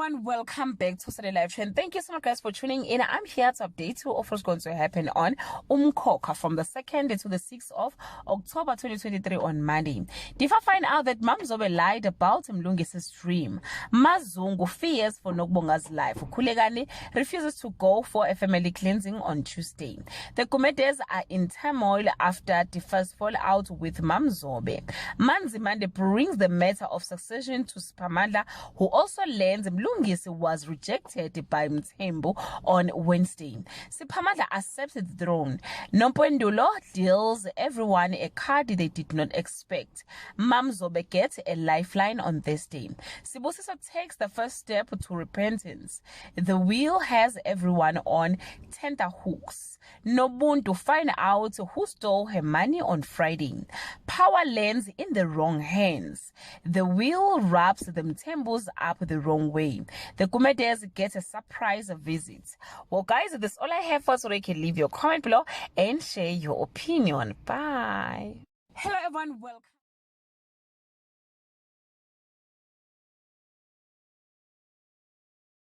everyone, welcome back to Saturday Live Trend. Thank you so much guys for tuning in. I'm here to update you of what's going to happen on UMkhokha from the 2nd to the 6th of October 2023 on Monday. If I find out that Mamzobe lied about Mlungis's dream, Mazungu fears for Nokubonga's life, Kulegani refuses to go for a family cleansing on Tuesday. The Kumetes are in turmoil after the first fallout with Mamzobe. Manzimande brings the matter of succession to Spamandla, who also learns Mlungisi was rejected by Mthembu on Wednesday. Siphamandla accepted the throne. Nompendulo deals everyone a card they did not expect. Mamzobe gets a lifeline on Thursday. Sibusiso takes the first step to repentance. The wheel has everyone on tenterhooks. Nobuntu find out who stole her money on Friday. Power lands in the wrong hands. The wheel wraps the Mthembus up the wrong way. The Kumedes get a surprise visit. Well guys, that's all I have for today. You can leave your comment below and share your opinion. Bye. Hello everyone, welcome.